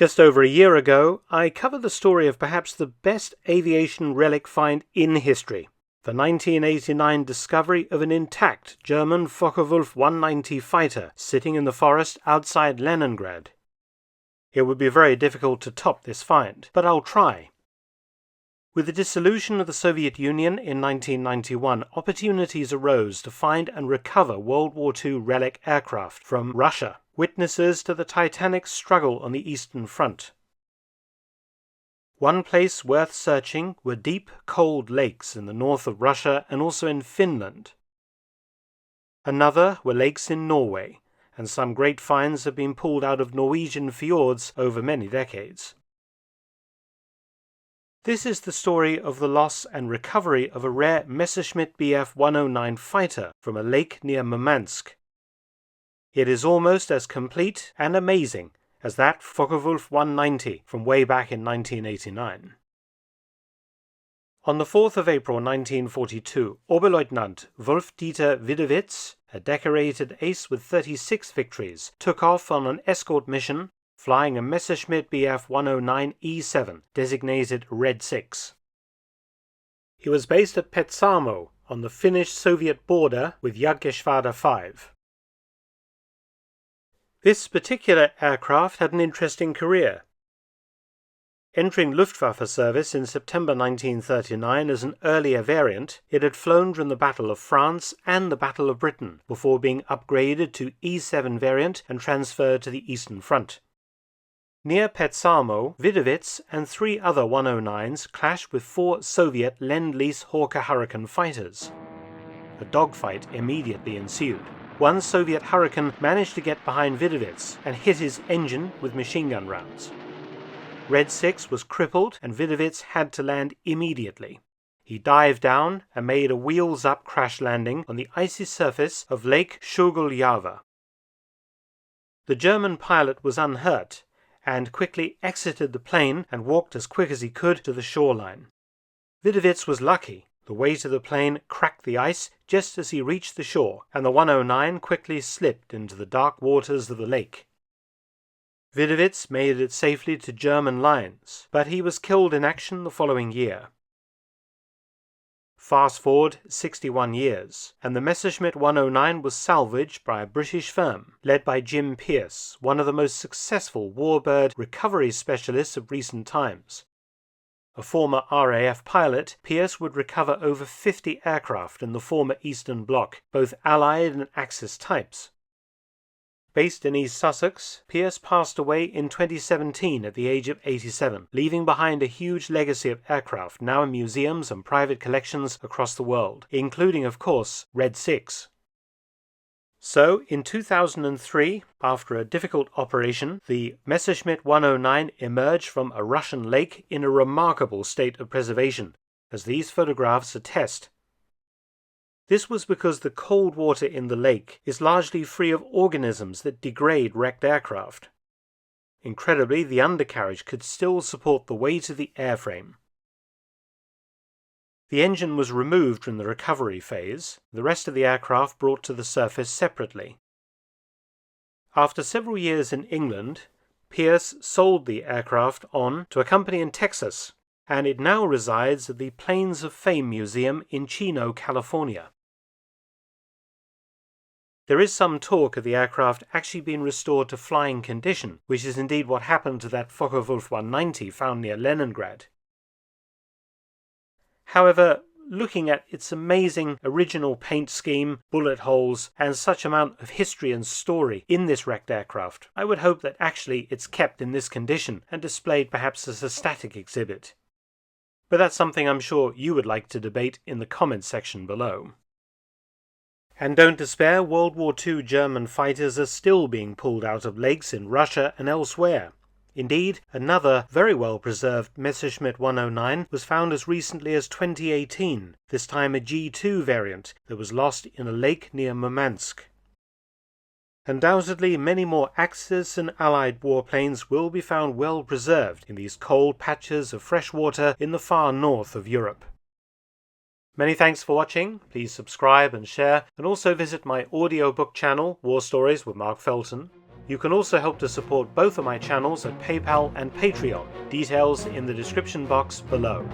Just over a year ago, I covered the story of perhaps the best aviation relic find in history, the 1989 discovery of an intact German Focke-Wulf 190 fighter sitting in the forest outside Leningrad. It would be very difficult to top this find, but I'll try. With the dissolution of the Soviet Union in 1991, opportunities arose to find and recover World War II relic aircraft from Russia, witnesses to the titanic struggle on the Eastern Front. One place worth searching were deep, cold lakes in the north of Russia and also in Finland. Another were lakes in Norway, and some great finds have been pulled out of Norwegian fjords over many decades. This is the story of the loss and recovery of a rare Messerschmitt Bf 109 fighter from a lake near Murmansk. It is almost as complete and amazing as that Focke-Wulf 190 from way back in 1989. On the 4th of April 1942, Oberleutnant Wolf-Dieter Widewitz, a decorated ace with 36 victories, took off on an escort mission flying a Messerschmitt Bf 109 E7, designated Red 6. He was based at Petsamo on the Finnish-Soviet border with Jägergeschwader 5. This particular aircraft had an interesting career. Entering Luftwaffe service in September 1939 as an earlier variant, it had flown during the Battle of France and the Battle of Britain before being upgraded to E7 variant and transferred to the Eastern Front. Near Petsamo, Widewitz and 3 other 109s clashed with 4 Soviet Lend-Lease Hawker Hurricane fighters. A dogfight immediately ensued. One Soviet Hurricane managed to get behind Widewitz and hit his engine with machine gun rounds. Red 6 was crippled and Widewitz had to land immediately. He dived down and made a wheels-up crash landing on the icy surface of Lake Schugoljava. The German pilot was unhurt and quickly exited the plane and walked as quick as he could to the shoreline. Widewitz was lucky. The weight of the plane cracked the ice just as he reached the shore, and the 109 quickly slipped into the dark waters of the lake. Widewitz made it safely to German lines, but he was killed in action the following year. Fast forward 61 years, and the Messerschmitt 109 was salvaged by a British firm, led by Jim Pearce, one of the most successful warbird recovery specialists of recent times. A former RAF pilot, Pearce would recover over 50 aircraft in the former Eastern Bloc, both Allied and Axis types. Based in East Sussex, Pearce passed away in 2017 at the age of 87, leaving behind a huge legacy of aircraft now in museums and private collections across the world, including, of course, Red 6. So, in 2003, after a difficult operation, the Messerschmitt 109 emerged from a Russian lake in a remarkable state of preservation, as these photographs attest. This was because the cold water in the lake is largely free of organisms that degrade wrecked aircraft. Incredibly, the undercarriage could still support the weight of the airframe. The engine was removed from the recovery phase, the rest of the aircraft brought to the surface separately. After several years in England, Pearce sold the aircraft on to a company in Texas, and it now resides at the Planes of Fame Museum in Chino, California. There is some talk of the aircraft actually being restored to flying condition, which is indeed what happened to that Focke-Wulf 190 found near Leningrad. However, looking at its amazing original paint scheme, bullet holes, and such amount of history and story in this wrecked aircraft, I would hope that actually it's kept in this condition and displayed perhaps as a static exhibit. But that's something I'm sure you would like to debate in the comments section below. And don't despair, World War II German fighters are still being pulled out of lakes in Russia and elsewhere. Indeed, another very well-preserved Messerschmitt 109 was found as recently as 2018, this time a G2 variant that was lost in a lake near Murmansk. Undoubtedly, many more Axis and Allied warplanes will be found well preserved in these cold patches of fresh water in the far north of Europe. Many thanks for watching. Please subscribe and share, and also visit my audiobook channel, War Stories with Mark Felton. You can also help to support both of my channels at PayPal and Patreon, details in the description box below.